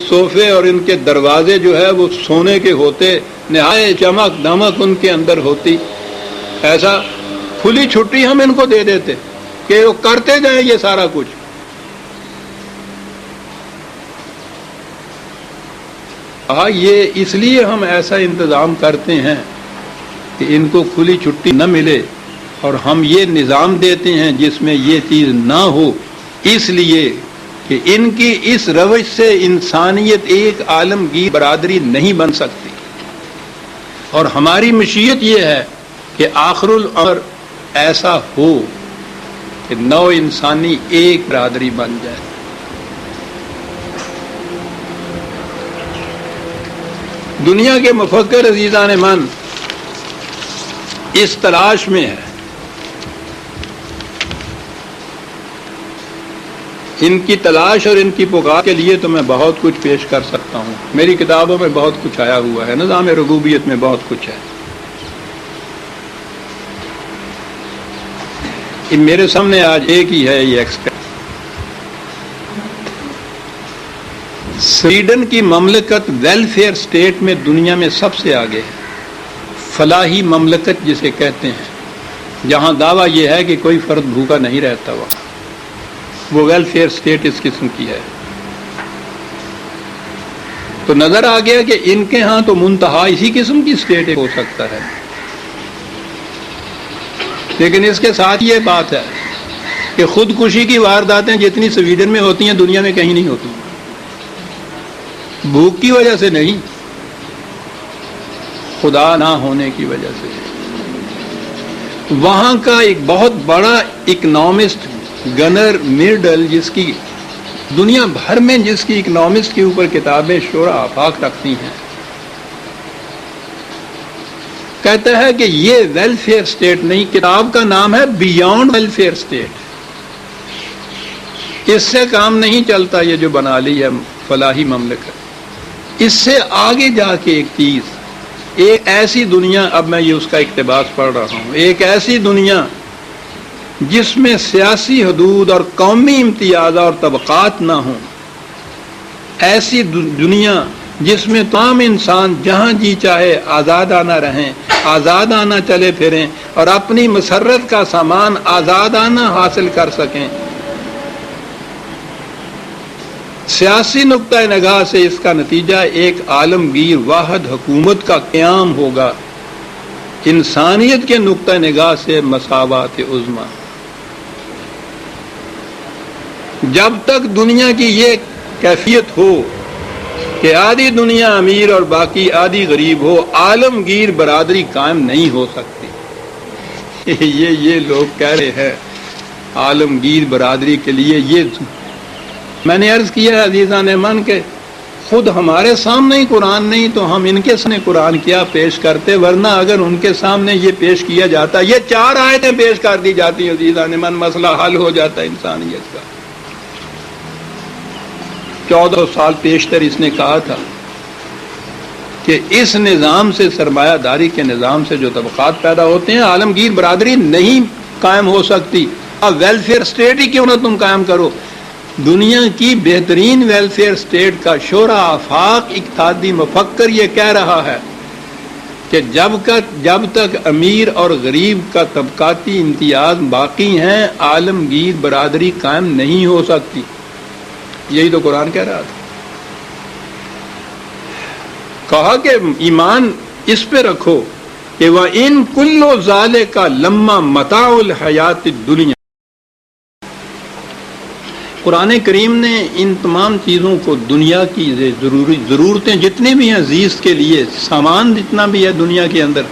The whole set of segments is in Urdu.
صوفے اور ان کے دروازے جو ہے وہ سونے کے ہوتے، نہایت چمک دمک ان کے اندر ہوتی، ایسا کھلی چھٹی ہم ان کو دے دیتے کہ وہ کرتے جائیں یہ سارا کچھ۔ یہ اس لیے ہم ایسا انتظام کرتے ہیں کہ ان کو کھلی چھٹی نہ ملے، اور ہم یہ نظام دیتے ہیں جس میں یہ چیز نہ ہو، اس لیے کہ ان کی اس روش سے انسانیت ایک عالمگیر برادری نہیں بن سکتی، اور ہماری مشیت یہ ہے کہ آخر الامر ایسا ہو کہ نو انسانی ایک برادری بن جائے۔ دنیا کے مفکر عزیزان من اس تلاش میں ہے، ان کی تلاش اور ان کی پکار کے لیے تو میں بہت کچھ پیش کر سکتا ہوں، میری کتابوں میں بہت کچھ آیا ہوا ہے، نظام ربوبیت میں بہت کچھ ہے۔ میرے سامنے آج ایک ہی ہے یہ ایکسپیریمنٹ۔ سویڈن کی مملکت ویلفیئر سٹیٹ میں دنیا میں سب سے آگے ہے، فلاحی مملکت جسے کہتے ہیں، جہاں دعویٰ یہ ہے کہ کوئی فرد بھوکا نہیں رہتا ہوا، وہ ویلفیئر سٹیٹ اس قسم کی ہے۔ تو نظر آ گیا کہ ان کے ہاں تو منتہا اسی قسم کی سٹیٹ ہو سکتا ہے، لیکن اس کے ساتھ یہ بات ہے کہ خودکشی کی وارداتیں جتنی سویڈن میں ہوتی ہیں دنیا میں کہیں نہیں ہوتی، بھوک کی وجہ سے نہیں، خدا نہ ہونے کی وجہ سے۔ وہاں کا ایک بہت بڑا اکنامسٹ گنر میرڈل، جس کی دنیا بھر میں جس کی اکنامسٹ کے اوپر کتابیں شورا آفاق رکھتی ہیں، کہتا ہے کہ یہ ویلفیئر سٹیٹ نہیں، کتاب کا نام ہے بیونڈ ویلفیئر سٹیٹ، اس سے کام نہیں چلتا یہ جو بنا لی ہے فلاحی مملکت، اس سے آگے جا کے ایک چیز، ایک ایسی دنیا، اب میں یہ اس کا اقتباس پڑھ رہا ہوں، ایک ایسی دنیا جس میں سیاسی حدود اور قومی امتیازات اور طبقات نہ ہوں، ایسی دنیا جس میں تمام انسان جہاں جی چاہے آزادانہ رہیں، آزادانہ چلے پھریں اور اپنی مسرت کا سامان آزادانہ حاصل کر سکیں۔ سیاسی نقطہ نگاہ سے اس کا نتیجہ ایک عالمگیر واحد حکومت کا قیام ہوگا، انسانیت کے نقطہ نگاہ سے مساوات عظمی۔ جب تک دنیا کی یہ کیفیت ہو کہ آدھی دنیا امیر اور باقی آدھی غریب ہو، عالمگیر برادری قائم نہیں ہو سکتی۔ یہ لوگ کہہ رہے ہیں عالمگیر برادری کے لیے، یہ میں نے عرض کیا عزیزان من کہ خود ہمارے سامنے ہی قرآن نہیں تو ہم ان کے سامنے قرآن کیا پیش کرتے، ورنہ اگر ان کے سامنے یہ پیش کیا جاتا، یہ 4 آیتیں پیش کر دی جاتی عزیزان من، مسئلہ حل ہو جاتا انسانیت کا۔ 14 سال پیشتر اس نے کہا تھا کہ اس نظام سے، سرمایہ داری کے نظام سے جو طبقات پیدا ہوتے ہیں، عالمگیر برادری نہیں قائم ہو سکتی۔ اب ویلفیئر سٹیٹ ہی کیوں نہ تم قائم کرو، دنیا کی بہترین ویلفیئر سٹیٹ کا شورا آفاق اقتصادی مفکر یہ کہہ رہا ہے کہ جب تک امیر اور غریب کا طبقاتی امتیاز باقی ہیں، عالمگیر برادری قائم نہیں ہو سکتی۔ یہی تو قرآن کہہ رہا تھا، کہا کہ ایمان اس پہ رکھو کہ وَإِن كُلُّ ذَلِكَ لَمَّا مَتَاعُ الْحَيَاةِ الدُّنْيَا۔ قرآن کریم نے ان تمام چیزوں کو، دنیا کی ضرورتیں جتنی بھی ہیں زیست کے لیے، سامان جتنا بھی ہے دنیا کے اندر،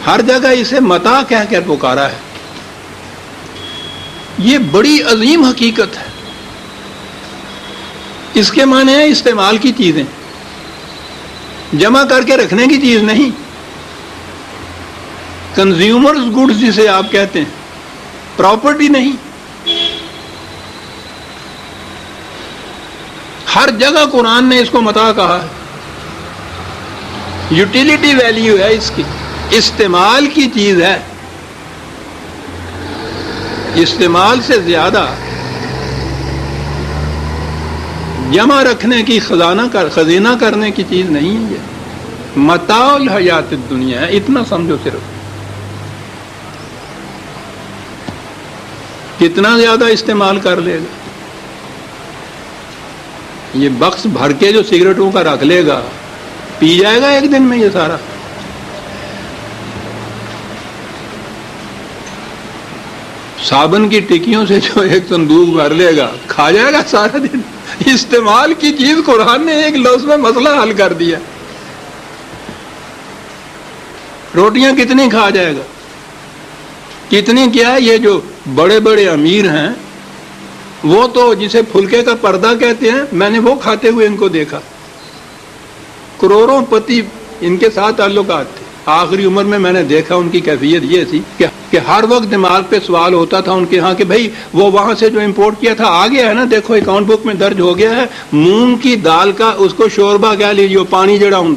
ہر جگہ اسے متاع کہہ کر پکارا ہے۔ یہ بڑی عظیم حقیقت ہے، اس کے معنی ہے استعمال کی چیزیں، جمع کر کے رکھنے کی چیز نہیں، کنزیومرز گڈز جسے آپ کہتے ہیں، پراپرٹی نہیں۔ ہر جگہ قرآن نے اس کو متاع کہا ہے، یوٹیلیٹی ویلیو ہے اس کی، استعمال کی چیز ہے۔ استعمال سے زیادہ جمع رکھنے کی خزینہ کرنے کی چیز نہیں ہے یہ، متاع الحیات الدنیا ہے، اتنا سمجھو صرف۔ کتنا زیادہ استعمال کر لے گا؟ یہ بکس بھر کے جو سگریٹوں کا رکھ لے گا، پی جائے گا ایک دن میں یہ سارا۔ صابن کی ٹکیوں سے جو ایک صندوق بھر لے گا، کھا جائے گا سارا دن۔ استعمال کی چیز قرآن نے ایک لفظ میں مسئلہ حل کر دیا۔ روٹیاں کتنی کھا جائے گا؟ کتنی کیا؟ یہ جو بڑے بڑے امیر ہیں وہ تو جسے پھلکے کا پردہ کہتے ہیں، میں نے وہ کھاتے ہوئے ان کو دیکھا، کروڑوں پتی ان کے ساتھ تعلقات تھے۔ آخری عمر میں نے دیکھا ان کی کیفیت یہ تھی کہ ہر وقت دماغ پہ سوال ہوتا تھا ان کے ہاں کہ بھائی وہ وہاں سے جو امپورٹ کیا تھا آ گیا ہے نا، دیکھو اکاؤنٹ بک میں درج ہو گیا ہے، مونگ کی دال کا اس کو شوربہ کہہ لیجیے، پانی جڑا ہوں،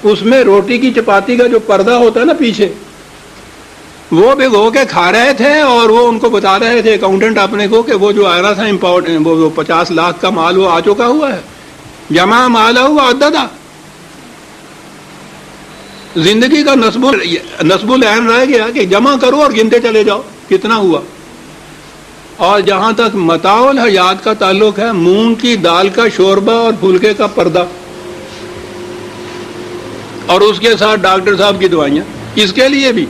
اس میں روٹی کی چپاتی کا جو پردہ ہوتا ہے نا پیچھے، وہ بھگو کے کھا رہے تھے، اور وہ ان کو بتا رہے تھے اکاؤنٹنٹ اپنے کو کہ وہ جو آ رہا تھا امپورٹ، وہ 50 لاکھ کا مال وہ آ چکا ہوا ہے، جمع مال ہوا عددہ۔ زندگی کا نصب العین رہ گیا کہ جمع کرو اور گنتے چلے جاؤ کتنا ہوا۔ اور جہاں تک متاع الحیات کا تعلق ہے، مونگ کی دال کا شوربہ اور پھلکے کا پردہ، اور اس کے ساتھ ڈاکٹر صاحب کی دوائیاں، اس کے لیے بھی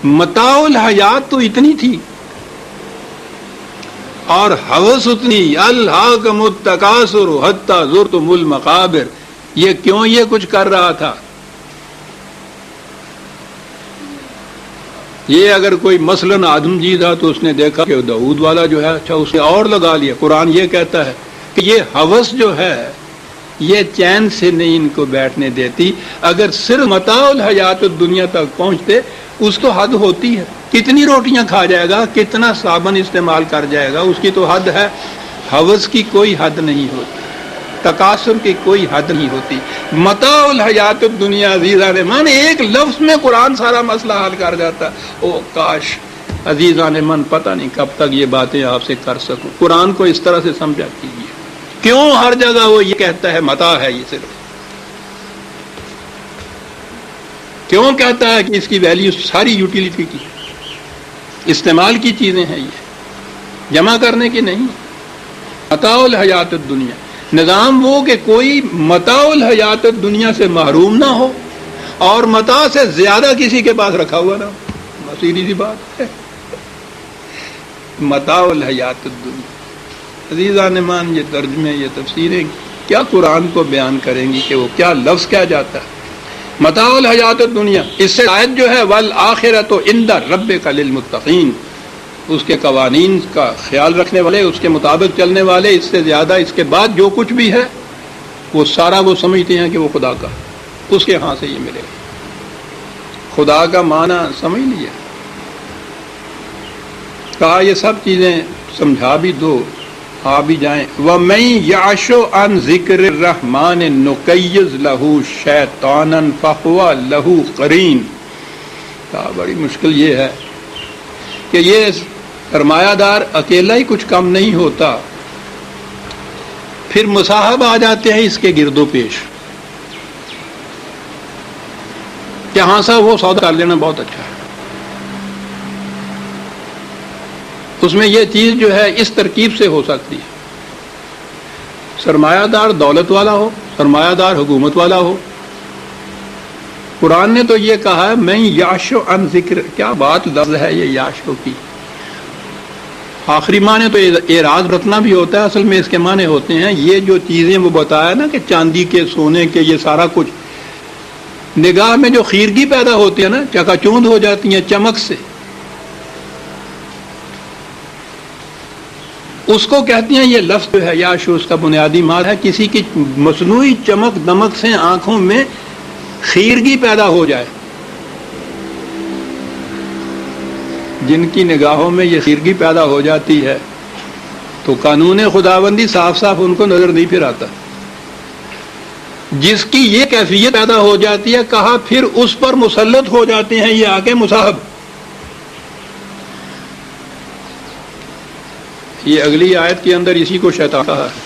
متاع الحیات تو اتنی تھی، اور ہوس اتنی، الہاکم التکاثر حتی زرتم المقابر۔ یہ کیوں یہ کچھ کر رہا تھا؟ یہ اگر کوئی مثلاً آدم جی تھا تو اس نے دیکھا کہ داؤد والا جو ہے، اچھا اس نے اور لگا لیا۔ قرآن یہ کہتا ہے کہ یہ ہوس جو ہے یہ چین سے نہیں ان کو بیٹھنے دیتی۔ اگر صرف متاع الحیات الدنیا تک پہنچتے، اس تو حد ہوتی ہے، کتنی روٹیاں کھا جائے گا، کتنا صابن استعمال کر جائے گا، اس کی تو حد ہے۔ ہوس کی کوئی حد نہیں ہوتی، تکاثر کی کوئی حد نہیں ہوتی۔ متاع الحیات الدنیا عزیزان من، ایک لفظ میں قرآن سارا مسئلہ حل کر جاتا۔ او کاش عزیزان من پتہ نہیں کب تک یہ باتیں آپ سے کر سکوں۔ قرآن کو اس طرح سے سمجھا کیجیے، کیوں ہر جگہ وہ یہ کہتا ہے متاع ہے، یہ صرف کیوں کہتا ہے کہ اس کی ویلیو ساری یوٹیلیٹی کی، استعمال کی چیزیں ہیں، یہ جمع کرنے کی نہیں۔ متاع الحیات الدنیا، نظام وہ کہ کوئی متاع الحیات الدنیا سے محروم نہ ہو اور متاع سے زیادہ کسی کے پاس رکھا ہوا نہ ہو، سیدھی سی بات ہے۔ متاع الحیات الدنیا، عزیزان مان، یہ ترجمے، یہ تفسیریں کیا قرآن کو بیان کریں گی کہ وہ کیا لفظ کیا جاتا ہے۔ متاع الحیات الدنیا، اس سے آیت جو ہے والآخرۃ عند ربک للمتقین، اس کے قوانین کا خیال رکھنے والے، اس کے مطابق چلنے والے، اس سے زیادہ اس کے بعد جو کچھ بھی ہے وہ سارا وہ سمجھتے ہیں کہ وہ خدا کا، اس کے ہاں سے یہ ملے گا۔ خدا کا معنی سمجھ لیا، کہا یہ سب چیزیں سمجھا بھی دو، آ بھی جائیں۔ وَمَن يَعْشُ عَن ذِكْرِ الرَّحْمَنِ نُقَيِّضْ لَهُ شَيْطَانًا فَهُوَ لَهُ قَرِينٌ۔ کہا بڑی مشکل یہ ہے کہ یہ سرمایہ دار اکیلا ہی کچھ کم نہیں ہوتا، پھر مصاحب آ جاتے ہیں اس کے گرد و پیش کہ ہاں صاحب وہ سودا کر لینا بہت اچھا ہے، اس میں یہ چیز جو ہے اس ترکیب سے ہو سکتی ہے۔ سرمایہ دار دولت والا ہو، سرمایہ دار حکومت والا ہو۔ قرآن نے تو یہ کہا ہے میں یاشو عن ذکر، کیا بات لفظ ہے یہ یاشو کی۔ آخری معنی تو اعراض رکھنا بھی ہوتا ہے، اصل میں اس کے معنی ہوتے ہیں یہ جو چیزیں وہ بتایا نا کہ چاندی کے، سونے کے، یہ سارا کچھ، نگاہ میں جو خیرگی پیدا ہوتی ہے نا، چکا چوند ہو جاتی ہیں چمک سے، اس کو کہتے ہیں یہ لفظ جو ہے یاشو، اس کا بنیادی معنی ہے کسی کی مصنوعی چمک دمک سے آنکھوں میں خیرگی پیدا ہو جائے۔ جن کی نگاہوں میں یہ خیرگی پیدا ہو جاتی ہے تو قانون خداوندی صاف صاف ان کو نظر نہیں پھر آتا۔ جس کی یہ کیفیت پیدا ہو جاتی ہے، کہا پھر اس پر مسلط ہو جاتے ہیں یہ آ کے مصاحب۔ یہ اگلی آیت کے اندر اسی کو شیطان کہا ہے